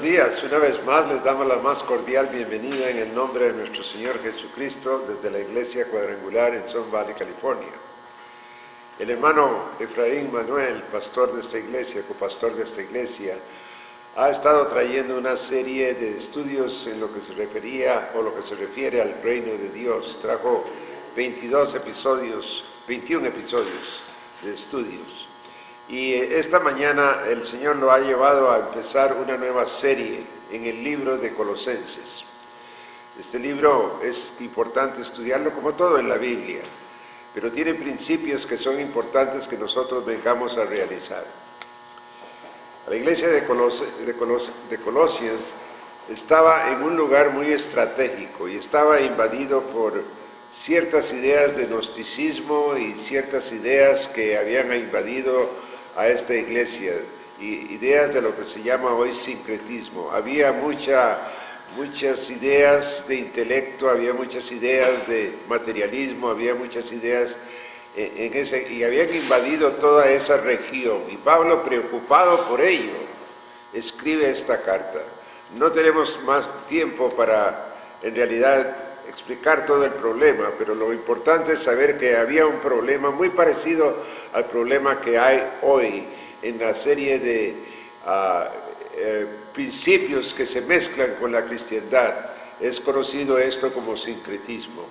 días, una vez más les damos la más cordial bienvenida en el nombre de nuestro Señor Jesucristo desde la Iglesia Cuadrangular en Sun Valley, California. El hermano Efraín Manuel, pastor de esta iglesia, copastor de esta iglesia, ha estado trayendo una serie de estudios en lo que se refería o lo que se refiere al reino de Dios. Trajo 21 episodios de estudios. Y esta mañana el Señor lo ha llevado a empezar una nueva serie en el libro de Colosenses. Este libro es importante estudiarlo como todo en la Biblia, pero tiene principios que son importantes que nosotros vengamos a realizar. La iglesia de Colosenses estaba en un lugar muy estratégico y estaba invadido por ciertas ideas de gnosticismo y ciertas ideas que habían invadido a esta iglesia, ideas de lo que se llama hoy sincretismo. Había muchas ideas de intelecto, había muchas ideas de materialismo, había muchas ideas y habían invadido toda esa región. Y Pablo, preocupado por ello, escribe esta carta. No tenemos más tiempo para, en realidad, explicar todo el problema, pero lo importante es saber que había un problema muy parecido al problema que hay hoy en la serie de principios que se mezclan con la cristiandad. Es conocido esto como sincretismo.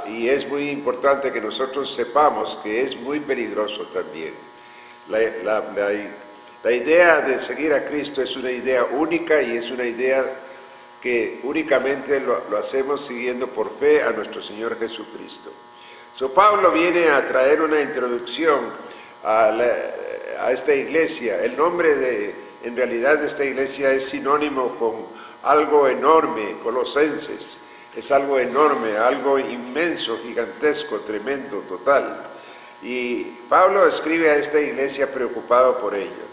Y es muy importante que nosotros sepamos que es muy peligroso también. La idea de seguir a Cristo es una idea única y es una idea que únicamente lo hacemos siguiendo por fe a nuestro Señor Jesucristo. Pablo viene a traer una introducción a esta iglesia. El nombre en realidad de esta iglesia es sinónimo con algo enorme, Colosenses. Es algo enorme, algo inmenso, gigantesco, tremendo, total. Y Pablo escribe a esta iglesia preocupado por ello.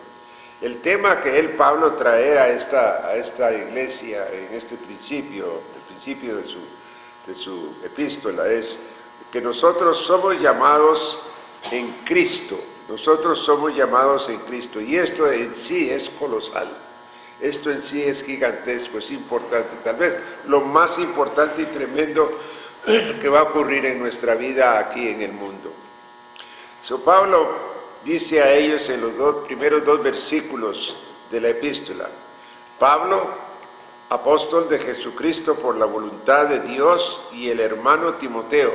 El tema que Pablo trae a esta iglesia en este principio, el principio de su epístola, es que nosotros somos llamados en Cristo. Nosotros somos llamados en Cristo. Y esto en sí es colosal. Esto en sí es gigantesco, es importante. Tal vez lo más importante y tremendo que va a ocurrir en nuestra vida aquí en el mundo. Pablo dice a ellos en los primeros dos versículos de la epístola: Pablo, apóstol de Jesucristo por la voluntad de Dios, y el hermano Timoteo,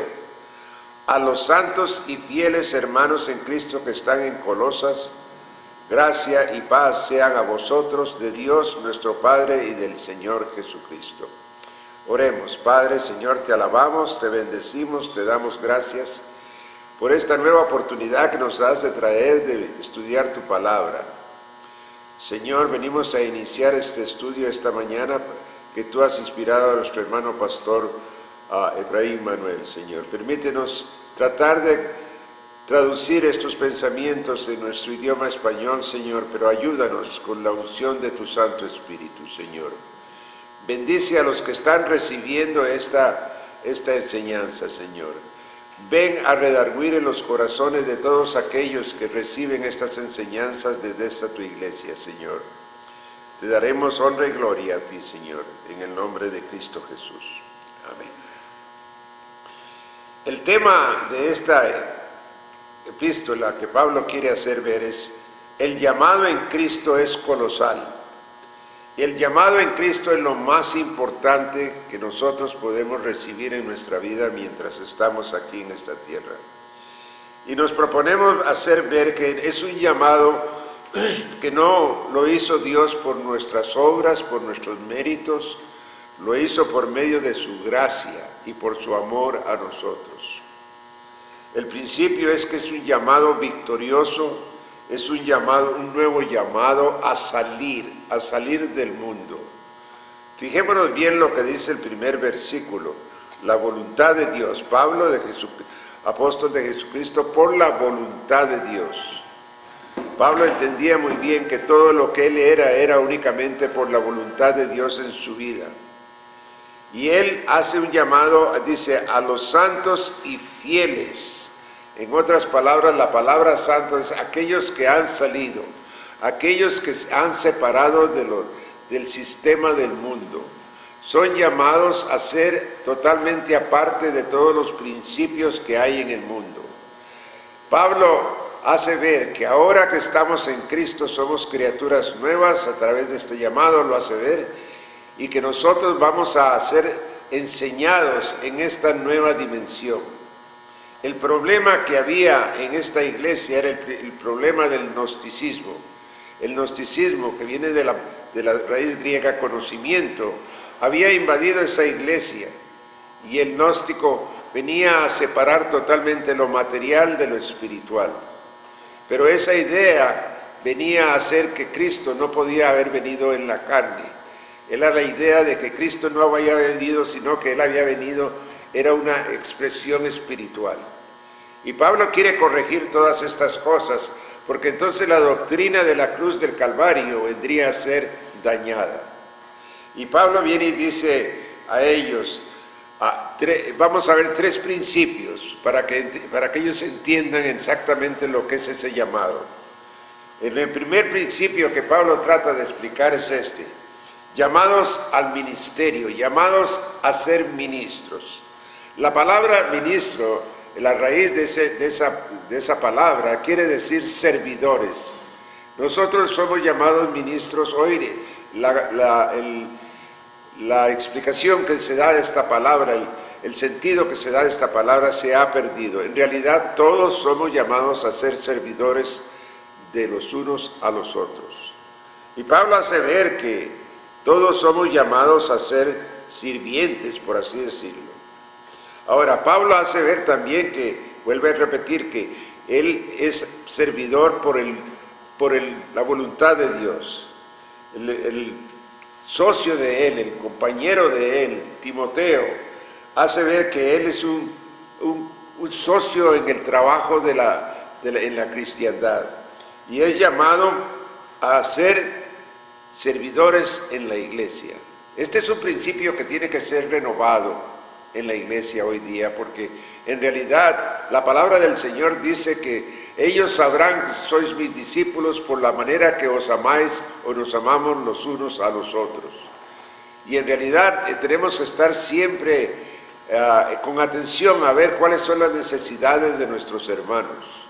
a los santos y fieles hermanos en Cristo que están en Colosas, gracia y paz sean a vosotros de Dios nuestro Padre y del Señor Jesucristo. Oremos. Padre, Señor, te alabamos, te bendecimos, te damos gracias por esta nueva oportunidad que nos das de traer, de estudiar tu palabra. Señor, venimos a iniciar este estudio esta mañana que tú has inspirado a nuestro hermano pastor Efraín Manuel, Señor. Permítenos tratar de traducir estos pensamientos en nuestro idioma español, Señor, pero ayúdanos con la unción de tu Santo Espíritu, Señor. Bendice a los que están recibiendo esta enseñanza, Señor. Ven a redarguir en los corazones de todos aquellos que reciben estas enseñanzas desde esta tu iglesia, Señor. Te daremos honra y gloria a ti, Señor, en el nombre de Cristo Jesús. Amén. El tema de esta epístola que Pablo quiere hacer ver es: el llamado en Cristo es colosal. El llamado en Cristo es lo más importante que nosotros podemos recibir en nuestra vida mientras estamos aquí en esta tierra. Y nos proponemos hacer ver que es un llamado que no lo hizo Dios por nuestras obras, por nuestros méritos, lo hizo por medio de su gracia y por su amor a nosotros. El principio es que es un llamado victorioso, es un nuevo llamado a salir del mundo. Fijémonos bien lo que dice el primer versículo: la voluntad de Dios. Pablo, apóstol de Jesucristo, por la voluntad de Dios. Pablo entendía muy bien que todo lo que él era únicamente por la voluntad de Dios en su vida. Y él hace un llamado, dice, a los santos y fieles. En otras palabras, la palabra santo es aquellos que han salido, aquellos que han separado del sistema del mundo. Son llamados a ser totalmente aparte de todos los principios que hay en el mundo. Pablo hace ver que ahora que estamos en Cristo somos criaturas nuevas a través de este llamado, lo hace ver, y que nosotros vamos a ser enseñados en esta nueva dimensión. El problema que había en esta iglesia era el problema del gnosticismo. El gnosticismo, que viene de la raíz griega conocimiento, había invadido esa iglesia, y el gnóstico venía a separar totalmente lo material de lo espiritual. Pero esa idea venía a hacer que Cristo no podía haber venido en la carne. Era la idea de que Cristo no había venido, sino que Él había venido, era una expresión espiritual. Y Pablo quiere corregir todas estas cosas, porque entonces la doctrina de la cruz del Calvario vendría a ser dañada. Y Pablo viene y dice a ellos, vamos a ver 3 principios para que ellos entiendan exactamente lo que es ese llamado. El primer principio que Pablo trata de explicar es este: llamados al ministerio, llamados a ser ministros. La palabra ministro, la raíz de esa palabra quiere decir servidores. Nosotros somos llamados ministros. Hoy la explicación que se da de esta palabra, el sentido que se da de esta palabra se ha perdido. En realidad todos somos llamados a ser servidores de los unos a los otros. Y Pablo hace ver que todos somos llamados a ser sirvientes, por así decirlo. Ahora, Pablo hace ver también que, vuelve a repetir, que él es servidor por la voluntad de Dios. El socio de él, el compañero de él, Timoteo, hace ver que él es un socio en el trabajo en la cristiandad, y es llamado a ser servidores en la iglesia. Este es un principio que tiene que ser renovado en la iglesia hoy día, porque en realidad la palabra del Señor dice que ellos sabrán que sois mis discípulos por la manera que os amáis o nos amamos los unos a los otros. Y en realidad tenemos que estar siempre con atención a ver cuáles son las necesidades de nuestros hermanos.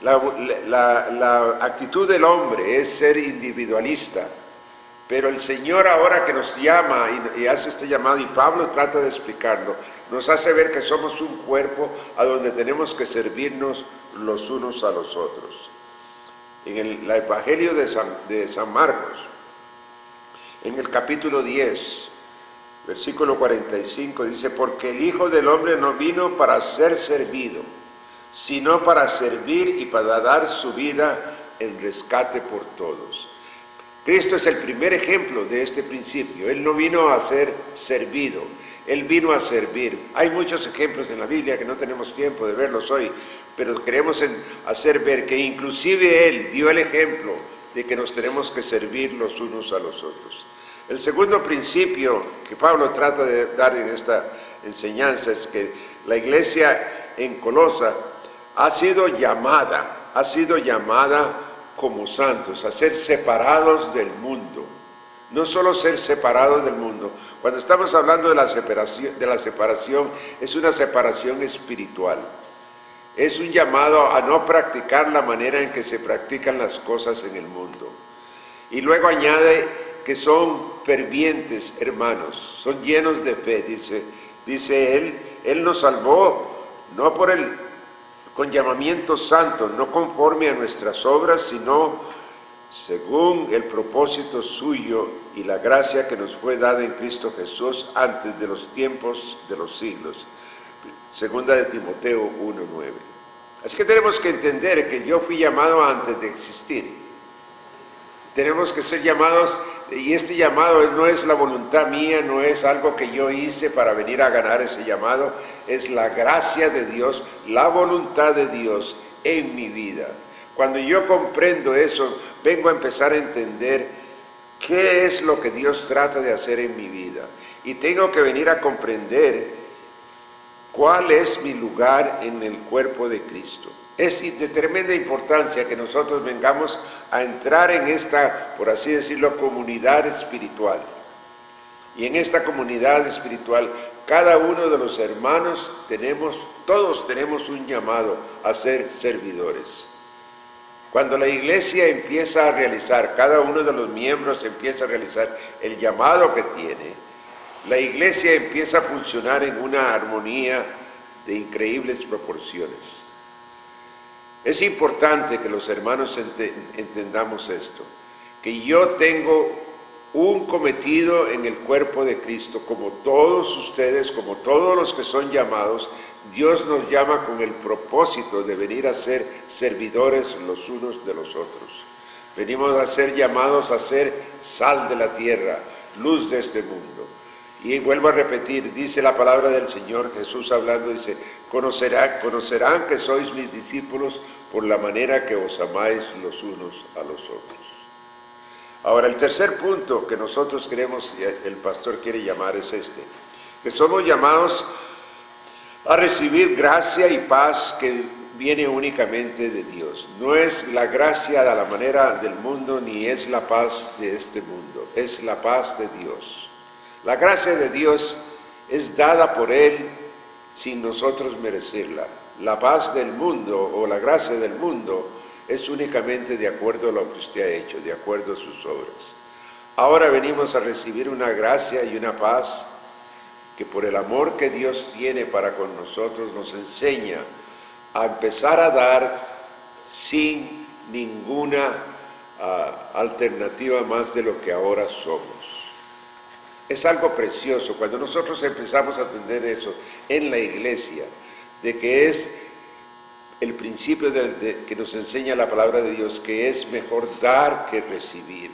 La actitud del hombre es ser individualista, pero el Señor, ahora que nos llama y hace este llamado, y Pablo trata de explicarlo, nos hace ver que somos un cuerpo a donde tenemos que servirnos los unos a los otros. En el Evangelio de San Marcos, en el capítulo 10, versículo 45, dice: porque el Hijo del Hombre no vino para ser servido, sino para servir y para dar su vida en rescate por todos. Cristo es el primer ejemplo de este principio. Él no vino a ser servido, Él vino a servir. Hay muchos ejemplos en la Biblia que no tenemos tiempo de verlos hoy, pero queremos hacer ver que inclusive Él dio el ejemplo de que nos tenemos que servir los unos a los otros. El segundo principio que Pablo trata de dar en esta enseñanza es que la iglesia en Colosa ha sido llamada como santos, a ser separados del mundo. No solo ser separados del mundo. Cuando estamos hablando de la separación, es una separación espiritual. Es un llamado a no practicar la manera en que se practican las cosas en el mundo. Y luego añade que son fervientes hermanos, son llenos de fe, dice Él nos salvó, no con llamamiento santo, no conforme a nuestras obras, sino según el propósito suyo y la gracia que nos fue dada en Cristo Jesús antes de los tiempos de los siglos. Segunda de Timoteo 1:9. Así que tenemos que entender que yo fui llamado antes de existir. Tenemos que ser llamados, y este llamado no es la voluntad mía, no es algo que yo hice para venir a ganar ese llamado, es la gracia de Dios, la voluntad de Dios en mi vida. Cuando yo comprendo eso, vengo a empezar a entender qué es lo que Dios trata de hacer en mi vida. Y tengo que venir a comprender cuál es mi lugar en el cuerpo de Cristo. Es de tremenda importancia que nosotros vengamos a entrar en esta, por así decirlo, comunidad espiritual. Y en esta comunidad espiritual, cada uno de los hermanos todos tenemos un llamado a ser servidores. Cuando la iglesia empieza a realizar, cada uno de los miembros empieza a realizar el llamado que tiene, la iglesia empieza a funcionar en una armonía de increíbles proporciones. Es importante que los hermanos entendamos esto, que yo tengo un cometido en el cuerpo de Cristo, como todos ustedes, como todos los que son llamados. Dios nos llama con el propósito de venir a ser servidores los unos de los otros. Venimos a ser llamados a ser sal de la tierra, luz de este mundo. Y vuelvo a repetir, dice la palabra del Señor, Jesús hablando, dice, conocerán que sois mis discípulos por la manera que os amáis los unos a los otros. Ahora, el tercer punto que nosotros queremos, el pastor quiere llamar, es este, que somos llamados a recibir gracia y paz que viene únicamente de Dios. No es la gracia a la manera del mundo, ni es la paz de este mundo, es la paz de Dios. La gracia de Dios es dada por Él sin nosotros merecerla. La paz del mundo o la gracia del mundo es únicamente de acuerdo a lo que usted ha hecho, de acuerdo a sus obras. Ahora venimos a recibir una gracia y una paz que por el amor que Dios tiene para con nosotros nos enseña a empezar a dar sin ninguna alternativa más de lo que ahora somos. Es algo precioso cuando nosotros empezamos a entender eso en la iglesia, de que es el principio que nos enseña la palabra de Dios, que es mejor dar que recibir.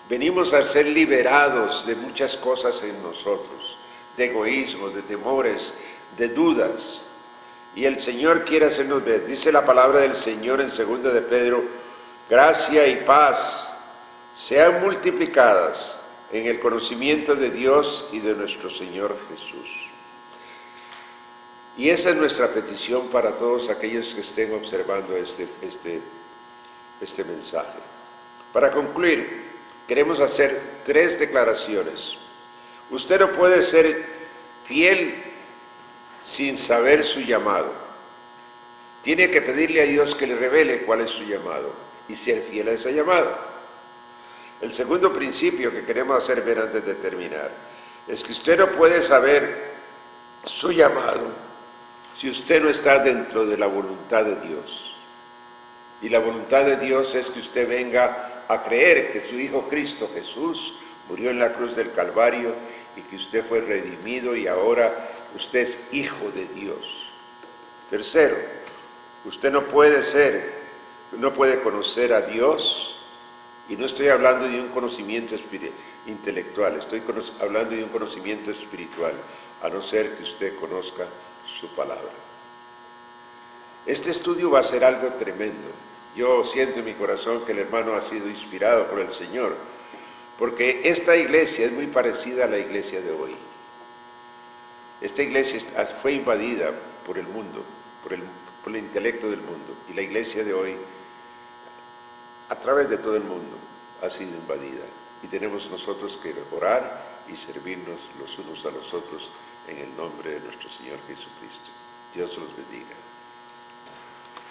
Venimos a ser liberados de muchas cosas en nosotros, de egoísmo, de temores, de dudas. Y el Señor quiere hacernos ver. Dice la palabra del Señor en 2 de Pedro, gracia y paz sean multiplicadas en el conocimiento de Dios y de nuestro Señor Jesús. Y esa es nuestra petición para todos aquellos que estén observando este mensaje. Para concluir, queremos hacer 3 declaraciones. Usted no puede ser fiel sin saber su llamado. Tiene que pedirle a Dios que le revele cuál es su llamado y ser fiel a ese llamado. El segundo principio que queremos hacer ver antes de terminar es que usted no puede saber su llamado si usted no está dentro de la voluntad de Dios. Y la voluntad de Dios es que usted venga a creer que su Hijo Cristo Jesús murió en la cruz del Calvario y que usted fue redimido y ahora usted es hijo de Dios. Tercero, usted no puede conocer a Dios, y no estoy hablando de un conocimiento intelectual, estoy hablando de un conocimiento espiritual, a no ser que usted conozca su palabra. Este estudio va a ser algo tremendo. Yo siento en mi corazón que el hermano ha sido inspirado por el Señor, porque esta iglesia es muy parecida a la iglesia de hoy. Esta iglesia fue invadida por el mundo, por el intelecto del mundo, y la iglesia de hoy, a través de todo el mundo, ha sido invadida. Y tenemos nosotros que orar y servirnos los unos a los otros en el nombre de nuestro Señor Jesucristo. Dios los bendiga.